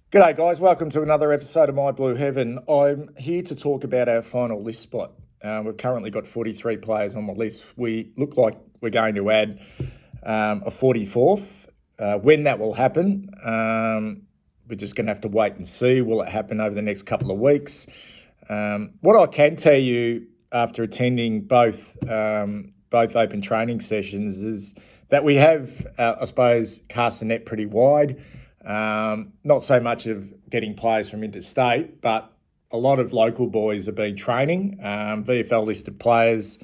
G'day guys, welcome to another episode of My Blue Heaven. I'm here to talk about our final list spot. We've currently got 43 players on the list. We look like we're going to add a 44th. When that will happen, we're just going to have to wait and see. Will it happen over the next couple of weeks? What I can tell you after attending both open training sessions is that we have, I suppose, cast the net pretty wide. Not so much of getting players from interstate, but a lot of local boys have been training, VFL listed players,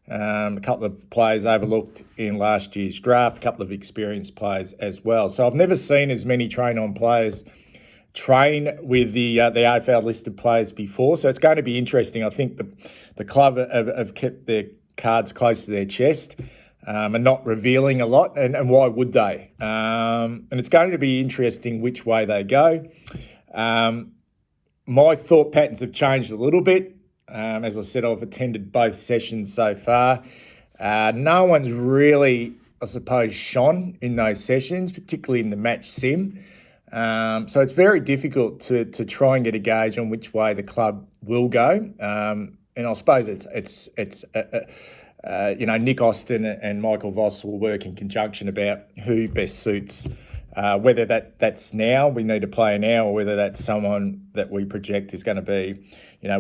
a couple of players overlooked in last year's draft, a couple of experienced players as well. So I've never seen as many train-on players train with the AFL listed players before. So it's going to be interesting. I think the club have kept their cards close to their chest. And not revealing a lot, and why would they? And it's going to be interesting which way they go. My thought patterns have changed a little bit. As I said, I've attended both sessions so far. No one's really, I suppose, shone in those sessions, particularly in the match sim. So it's very difficult to try and get a gauge on which way the club will go. And I suppose Nick Austin and Michael Voss will work in conjunction about who best suits, whether that's now, we need a player now, or whether that's someone that we project is going to be,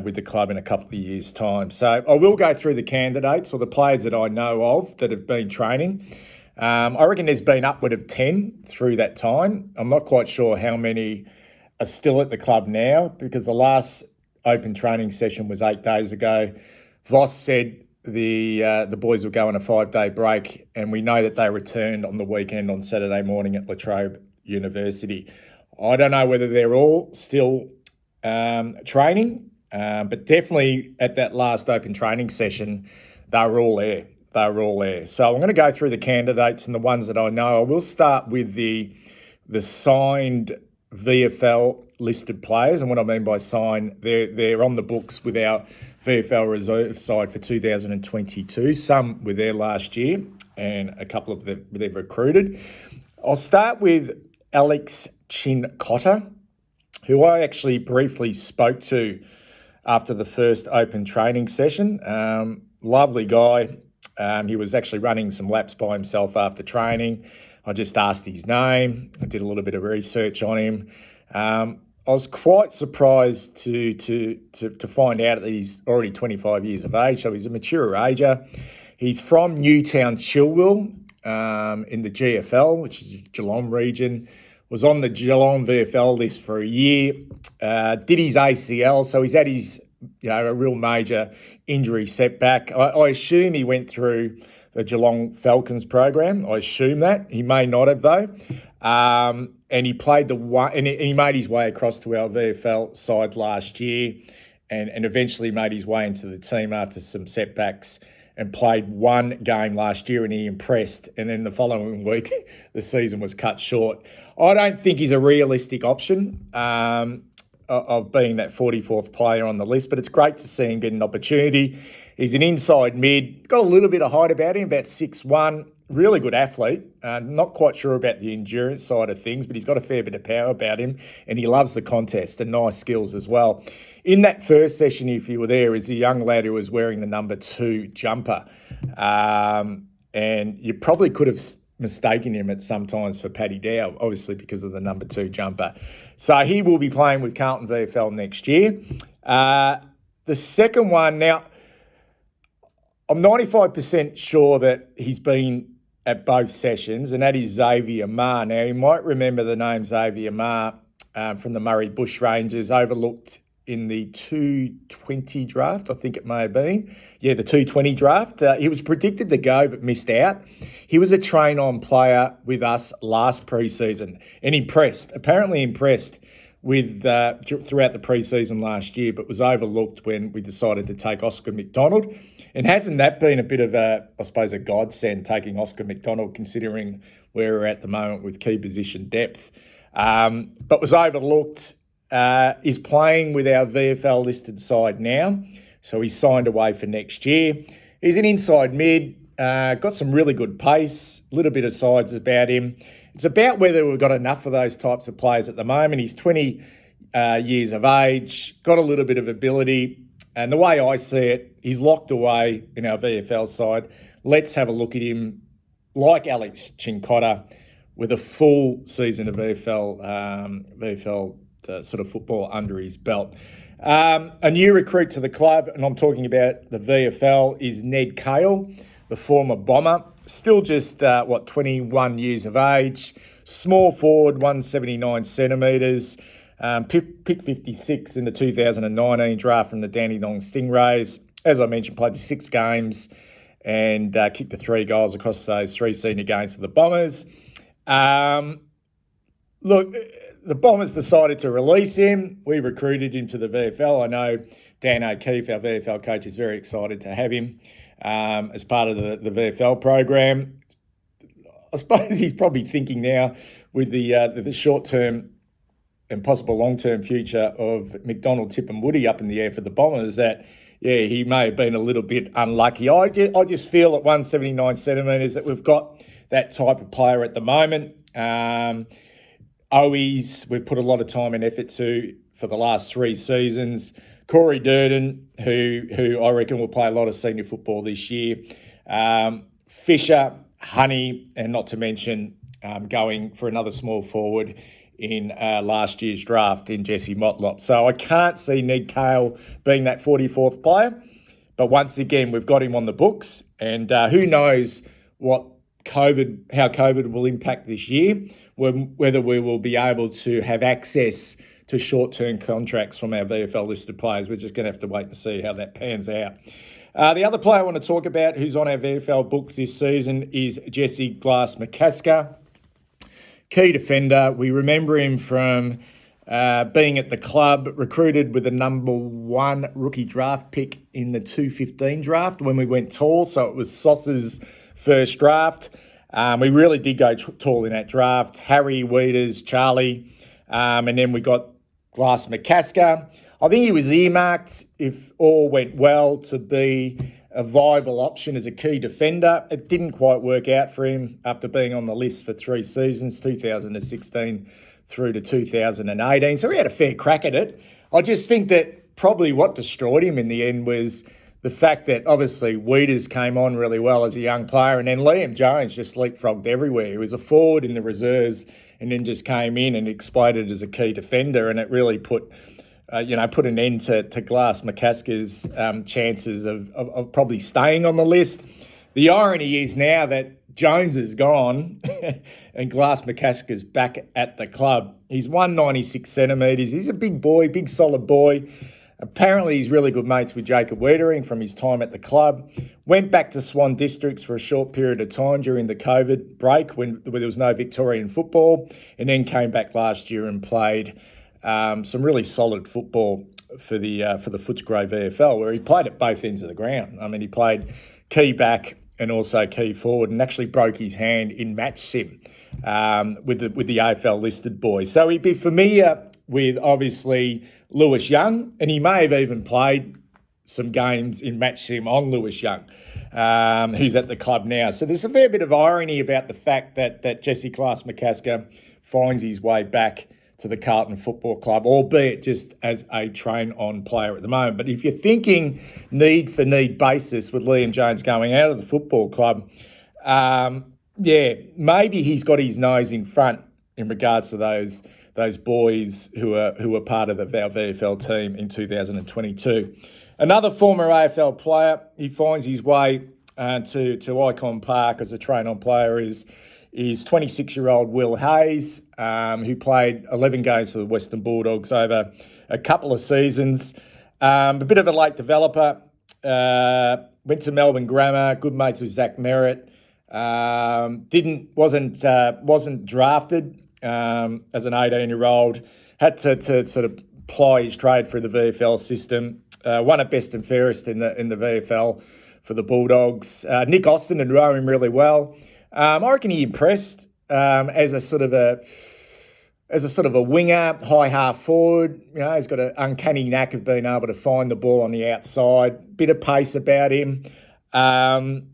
with the club in a couple of years' time. So I will go through the candidates or the players that I know of that have been training. I reckon there's been upward of 10 through that time. I'm not quite sure how many are still at the club now because the last open training session was 8 days ago. Voss said the boys will go on a 5-day break, and we know that they returned on the weekend on Saturday morning at La Trobe University. I don't know whether they're all still training, but definitely at that last open training session, they were all there. So I'm going to go through the candidates and the ones that I know. I will start with the signed VFL listed players, and what I mean by sign, they're on the books with our VFL reserve side for 2022. Some were there last year, and a couple of them they've recruited. I'll start with Alex Cincotta, who I actually briefly spoke to after the first open training session. Lovely guy. He was actually running some laps by himself after training. I just asked his name. I did a little bit of research on him. I was quite surprised to find out that he's already 25 years of age, so he's a mature ager. He's from Newtown Chilwell in the GFL, which is Geelong region. Was on the Geelong VFL list for a year. Did his ACL, so he's had his a real major injury setback. I assume he went through the Geelong Falcons program. I assume that. He may not have, though. And he played and he made his way across to our VFL side last year and eventually made his way into the team after some setbacks and played one game last year and he impressed. And then the following week, the season was cut short. I don't think he's a realistic option of being that 44th player on the list, but it's great to see him get an opportunity. He's an inside mid, got a little bit of height about him, about 6'1", really good athlete. Not quite sure about the endurance side of things, but he's got a fair bit of power about him and he loves the contest and nice skills as well. In that first session, if you were there, is a young lad who was wearing the number 2 jumper. And you probably could have mistaken him at sometimes for Paddy Dow, obviously because of the number 2 jumper. So he will be playing with Carlton VFL next year. The second one, now, I'm 95% sure that he's been at both sessions, and that is Xavier Mar. Now, you might remember the name Xavier Mar from the Murray Bush Rangers, overlooked in the 220 draft, I think it may have been. Yeah, the 220 draft. He was predicted to go but missed out. He was a train-on player with us last pre-season and apparently impressed with throughout the pre-season last year, but was overlooked when we decided to take Oscar McDonald. And hasn't that been a bit of a godsend, taking Oscar McDonald, considering where we're at the moment with key position depth? But was overlooked, is playing with our VFL listed side now. So he's signed away for next year. He's an inside mid, got some really good pace, a little bit of sides about him. It's about whether we've got enough of those types of players at the moment. He's 20 years of age, got a little bit of ability. And the way I see it, he's locked away in our VFL side. Let's have a look at him like Alex Cincotta with a full season of VFL sort of football under his belt. A new recruit to the club, and I'm talking about the VFL, is Ned Cahill, the former Bomber. Still just, 21 years of age. Small forward, 179 centimetres. Pick 56 in the 2019 draft from the Dandenong Stingrays. As I mentioned, played 6 games and kicked the 3 goals across those 3 senior games for the Bombers. Look, the Bombers decided to release him. We recruited him to the VFL. I know Dan O'Keefe, our VFL coach, is very excited to have him as part of the VFL program. I suppose he's probably thinking now with the short-term and possible long-term future of McDonald, Tip and Woody up in the air for the Bombers that, yeah, he may have been a little bit unlucky. I just feel at 179 centimetres that we've got that type of player at the moment. Owies, we've put a lot of time and effort to for the last 3 seasons. Corey Durden, who I reckon will play a lot of senior football this year. Fisher, Honey, and not to mention going for another small forward in last year's draft in Jesse Motlop. So I can't see Ned Cahill being that 44th player. But once again, we've got him on the books. And who knows how COVID will impact this year, whether we will be able to have access to short-term contracts from our VFL listed players. We're just going to have to wait to see how that pans out. The other player I want to talk about who's on our VFL books this season is Jesse Glass-McCasker. Key defender. We remember him from being at the club, recruited with the number 1 rookie draft pick in the 2015 draft when we went tall. So it was Sauce's first draft. We really did go tall in that draft. Harry, Weeders, Charlie, and then we got Glass-McCasker. I think he was earmarked, if all went well, to be a viable option as a key defender. It didn't quite work out for him after being on the list for 3 seasons, 2016 through to 2018. So he had a fair crack at it. I just think that probably what destroyed him in the end was the fact that obviously Weeders came on really well as a young player, and then Liam Jones just leapfrogged everywhere. He was a forward in the reserves and then just came in and exploded as a key defender, and it really put an end to Glass-McCasker's chances of probably staying on the list. The irony is now that Jones is gone and Glass-McCasker's back at the club. He's 196 centimetres. He's a big boy, big solid boy. Apparently he's really good mates with Jacob Wiedering from his time at the club. Went back to Swan Districts for a short period of time during the COVID break when there was no Victorian football, and then came back last year and played some really solid football for the Footscray VFL, where he played at both ends of the ground. I mean, he played key back and also key forward, and actually broke his hand in match sim with the AFL listed boys. So he'd be familiar with obviously Lewis Young, and he may have even played some games in match sim on Lewis Young, who's at the club now. So there's a fair bit of irony about the fact that Jesse Glass-McCasker finds his way back to the Carlton Football Club, albeit just as a train-on player at the moment. But if you're thinking need-for-need basis with Liam Jones going out of the football club, maybe he's got his nose in front in regards to those boys who were part of the VFL team in 2022. Another former AFL player, he finds his way to Icon Park as a train-on player is 26-year-old Will Hayes, who played 11 games for the Western Bulldogs over a couple of seasons. A bit of a late developer. Went to Melbourne Grammar, good mates with Zach Merritt. Wasn't drafted as an 18-year-old. Had to sort of ply his trade through the VFL system. Won at best and fairest in the VFL for the Bulldogs. Nick Austin had known him really well. I reckon he impressed as a sort of a winger, high half forward. You know, he's got an uncanny knack of being able to find the ball on the outside. Bit of pace about him, and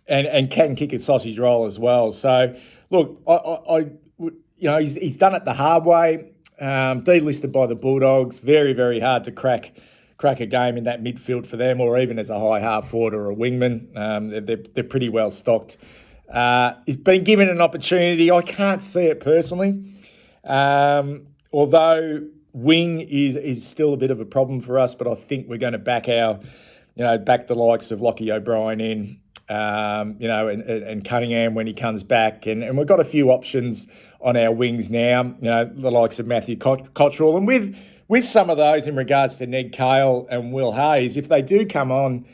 can kick a sausage roll as well. So look, he's done it the hard way. Delisted by the Bulldogs. Very, very hard to crack a game in that midfield for them, or even as a high half forward or a wingman. They're pretty well stocked. He's been given an opportunity. I can't see it personally. Although wing is still a bit of a problem for us, but I think we're going to back back the likes of Lockie O'Brien in, and Cunningham when he comes back. And we've got a few options on our wings now, the likes of Matthew Cottrell. And with some of those in regards to Ned Cahill and Will Hayes, if they do come on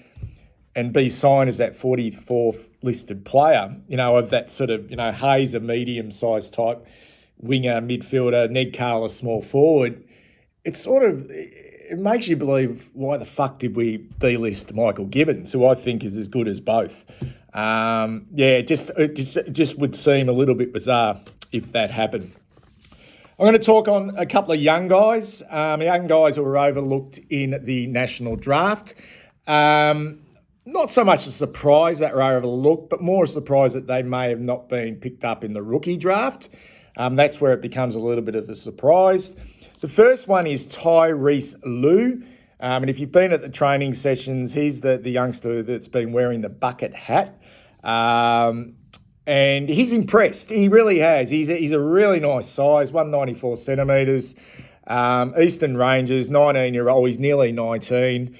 and be signed as that 44th listed player, of that sort of, Hayes, a medium-sized type winger, midfielder, Ned Cahill, a small forward, it makes you believe, why the fuck did we delist Michael Gibbons, who I think is as good as both? It just would seem a little bit bizarre if that happened. I'm going to talk on a couple of young guys who were overlooked in the national draft. Not so much a surprise that were overlooked, but more a surprise that they may have not been picked up in the rookie draft. That's where it becomes a little bit of a surprise. The first one is Tyrese Lewis. And if you've been at the training sessions, he's the youngster that's been wearing the bucket hat. And he's impressed. He really has. He's a really nice size, 194 centimetres. Eastern Rangers, 19-year-old. He's nearly 19.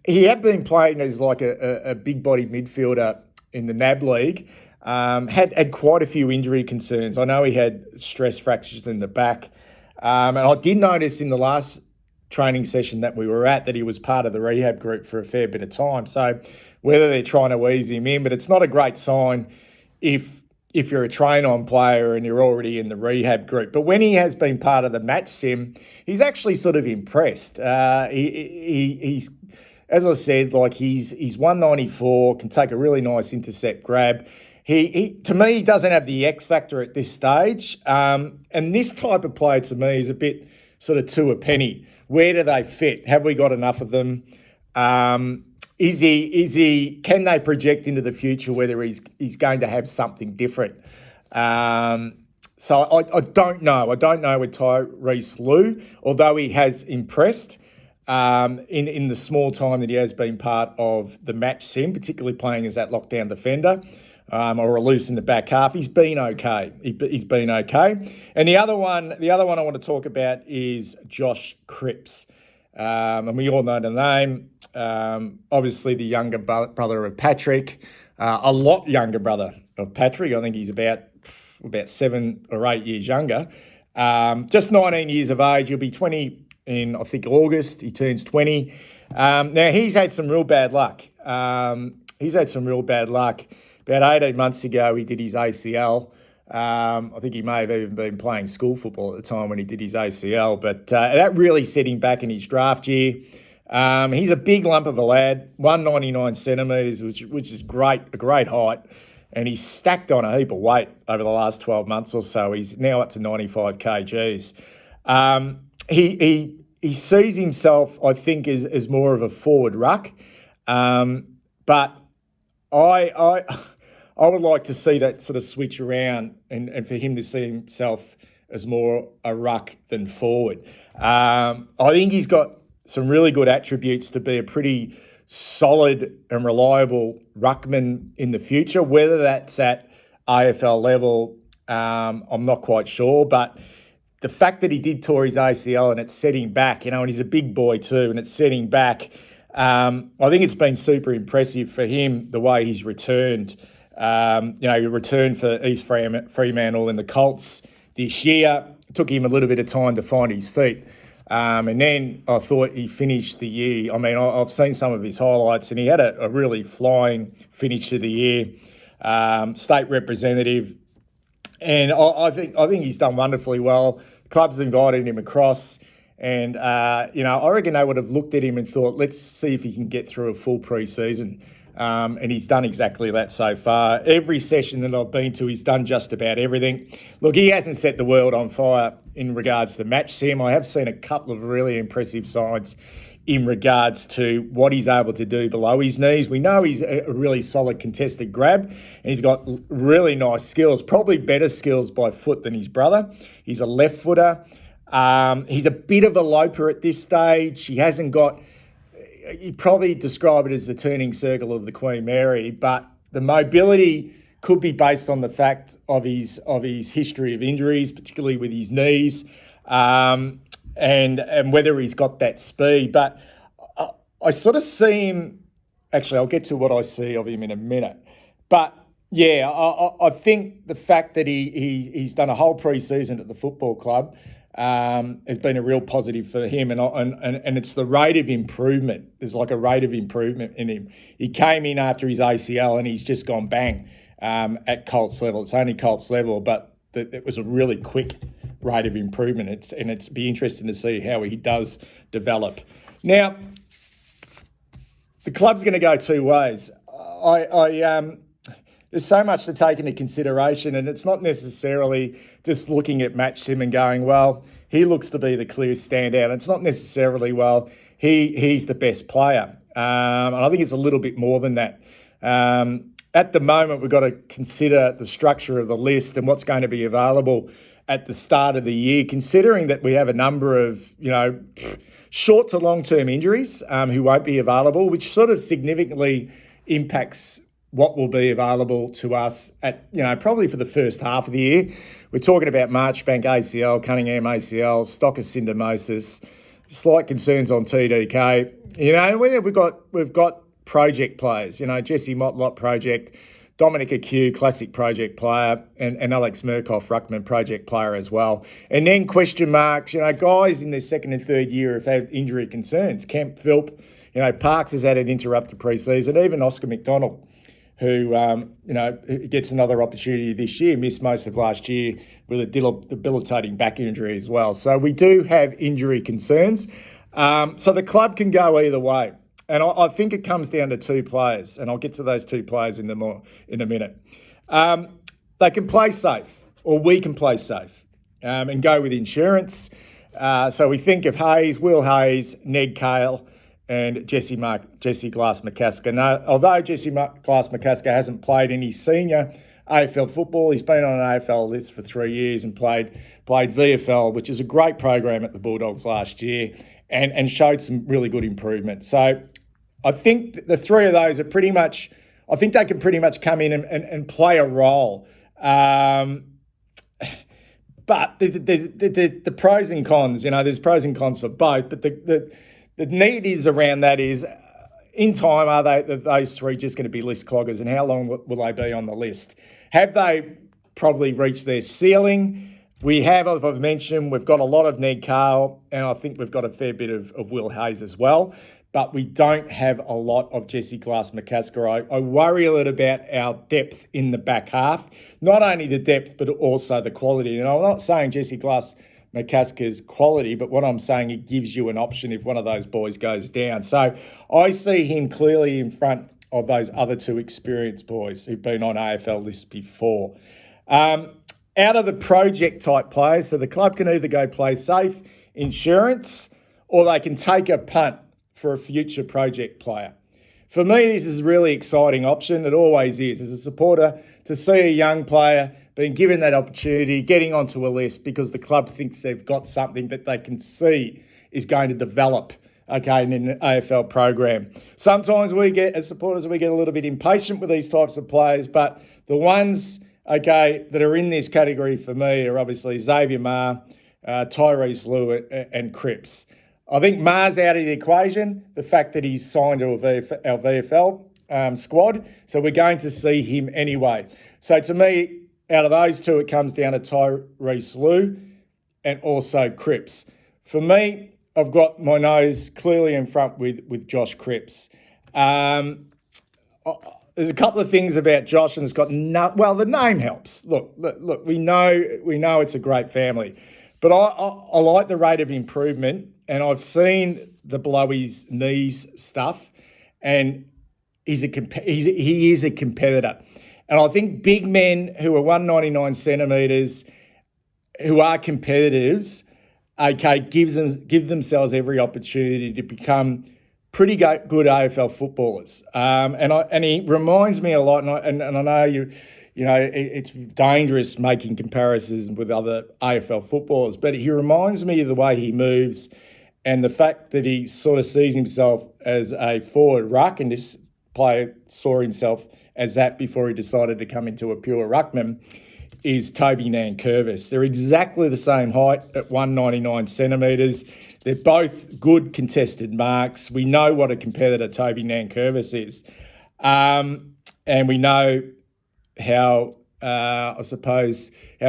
He had been playing as like a big-body midfielder in the NAB League. Had quite a few injury concerns. I know he had stress fractures in the back. And I did notice in the last training session that we were at that he was part of the rehab group for a fair bit of time. So whether they're trying to ease him in, but it's not a great sign if you're a train-on player and you're already in the rehab group. But when he has been part of the match sim, he's actually sort of impressed. He's as I said, like he's 194, can take a really nice intercept grab. He to me, he doesn't have the X factor at this stage. And this type of player to me is a bit sort of to a penny. Where do they fit? Have we got enough of them? Can they project into the future whether he's going to have something different? So I don't know. I don't know with Tyrese Lewis, although he has impressed in the small time that he has been part of the match sim, particularly playing as that lockdown defender. Or a loose in the back half. He's been okay. He's been okay. And the other one I want to talk about is Josh Cripps. And we all know the name. Obviously, the younger brother of Patrick. A lot younger brother of Patrick. I think he's about 7 or 8 years younger. Just 19 years of age. He'll be 20 in, I think, August. He turns 20. Now, he's had some real bad luck. About 18 months ago, he did his ACL. I think he may have even been playing school football at the time when he did his ACL, but that really set him back in his draft year. He's a big lump of a lad, 199 centimetres, which is great, a great height, and he's stacked on a heap of weight over the last 12 months or so. He's now up to 95 kgs. He sees himself, I think, as more of a forward ruck, but I would like to see that sort of switch around and for him to see himself as more a ruck than forward. I think he's got some really good attributes to be a pretty solid and reliable ruckman in the future. Whether that's at AFL level, I'm not quite sure. But the fact that he did tear his ACL and it's setting back, and he's a big boy too, and it's setting back, I think it's been super impressive for him the way he's returned. He returned for East Fremantle in the Colts this year. It took him a little bit of time to find his feet. And then I thought he finished the year. I mean, I've seen some of his highlights and he had a really flying finish to the year. State representative. And I think he's done wonderfully well. The club's invited him across. And, I reckon they would have looked at him and thought, let's see if he can get through a full pre-season. And he's done exactly that so far. Every session that I've been to, he's done just about everything. Look, he hasn't set the world on fire in regards to match sim. I have seen a couple of really impressive sides in regards to what he's able to do below his knees. We know he's a really solid contested grab, and he's got really nice skills, probably better skills by foot than his brother. He's a left footer. He's a bit of a loper at this stage. He hasn't got, you'd probably describe it as the turning circle of the Queen Mary, but the mobility could be based on the fact of his history of injuries, particularly with his knees. And whether he's got that speed. But I sort of see him, actually, I'll get to what I see of him in a minute. But, yeah, I think the fact that he's done a whole pre-season at the football club has been a real positive for him. And it's the rate of improvement. There's like a rate of improvement in him. He came in after his ACL and he's just gone bang at Colts level. It's only Colts level, but it was a really quick rate of improvement. It's be interesting to see how he does develop. Now, the club's going to go two ways. There's so much to take into consideration, and it's not necessarily just looking at Match Sim and going, well, he looks to be the clear standout. It's not necessarily, well, he's the best player. And I think it's a little bit more than that. At the moment, we've got to consider the structure of the list and what's going to be available at the start of the year, considering that we have a number of, short to long-term injuries who won't be available, which sort of significantly impacts what will be available to us at, probably for the first half of the year. We're talking about Marchbank ACL, Cunningham ACL, Stocker syndesmosis, slight concerns on TDK. We've got project players, Jesse Motlop project, Dominic Aque, classic project player, and Alex Murkoff, ruckman project player as well. And then question marks, guys in their second and third year have had injury concerns. Kemp Philp, Parks has had an interrupted pre-season, even Oscar McDonald, who, gets another opportunity this year, missed most of last year with a debilitating back injury as well. So we do have injury concerns. So the club can go either way. And I think it comes down to two players, and I'll get to those two players in a minute. They can play safe, or we can play safe, and go with insurance. So we think of Will Hayes, Ned Cahill, and Jesse Glass-McCasker. Now, although Jesse Glass-McCasker hasn't played any senior AFL football, he's been on an AFL list for 3 years and played VFL, which is a great program at the Bulldogs last year, and showed some really good improvement. So I think the three of those are pretty much, I think they can pretty much come in and play a role. But the pros and cons, there's pros and cons for both. But the negatives around that is, in time, are those three just going to be list cloggers, and how long will they be on the list? Have they probably reached their ceiling? We have, as I've mentioned, we've got a lot of Ned Cahill, and I think we've got a fair bit of Will Hayes as well. But we don't have a lot of Jesse Glass-McCasker. I worry a little about our depth in the back half. Not only the depth, but also the quality. And I'm not saying Jesse Glass-McCasker's quality, but what I'm saying, it gives you an option if one of those boys goes down. So I see him clearly in front of those other two experienced boys who've been on AFL lists before. Out of the project-type players, so the club can either go play safe, insurance, or they can take a punt for a future project player. For me, this is a really exciting option. It always is, as a supporter, to see a young player being given that opportunity, getting onto a list because the club thinks they've got something that they can see is going to develop, in an AFL program. Sometimes as supporters, we get a little bit impatient with these types of players, but the ones, that are in this category for me are obviously Xavier Mar, Tyrese Lewis, and Cripps. I think Mar's out of the equation, the fact that he's signed to our VFL squad, so we're going to see him anyway. So to me, out of those two, it comes down to Tyrese Lewis and also Cripps. For me, I've got my nose clearly in front with Josh Cripps. There's a couple of things about Josh, and it's got the name helps. Look, we know it's a great family, but I like the rate of improvement. And I've seen the below his knees stuff, and he is a competitor. And I think big men who are 199 centimetres, who are competitors, okay, give themselves every opportunity to become pretty good AFL footballers. And he reminds me a lot, and I know it's dangerous making comparisons with other AFL footballers, but he reminds me of the way he moves and the fact that he sort of sees himself as a forward ruck, and this player saw himself as that before he decided to come into a pure ruckman, is Toby Nankervis. They're exactly the same height at 199 centimetres. They're both good contested marks. We know what a competitor Toby Nankervis is. And we know how, how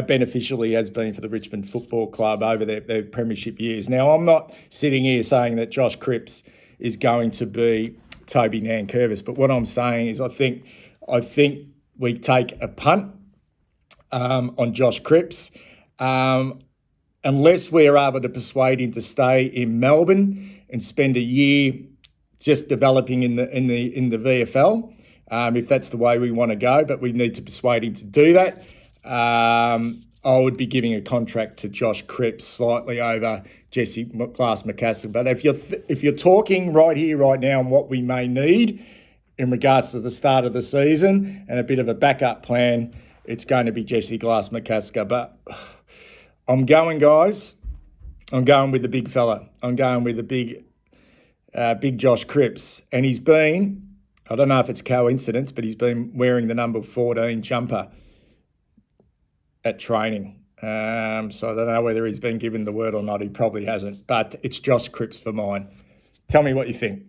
beneficial he has been for the Richmond Football Club over their premiership years. Now, I'm not sitting here saying that Josh Cripps is going to be Toby Nankervis, but what I'm saying is I think we take a punt on Josh Cripps, unless we're able to persuade him to stay in Melbourne and spend a year just developing in the VFL. If that's the way we want to go, but we need to persuade him to do that. I would be giving a contract to Josh Cripps slightly over Jesse Glass-McCasker. But if you're talking right here, right now, on what we may need in regards to the start of the season and a bit of a backup plan, it's going to be Jesse Glass-McCasker. But I'm going, guys. I'm going with the big fella. I'm going with the big Josh Cripps. And he's been, I don't know if it's coincidence, but he's been wearing the number 14 jumper at training. So I don't know whether he's been given the word or not. He probably hasn't. But it's Josh Cripps for mine. Tell me what you think.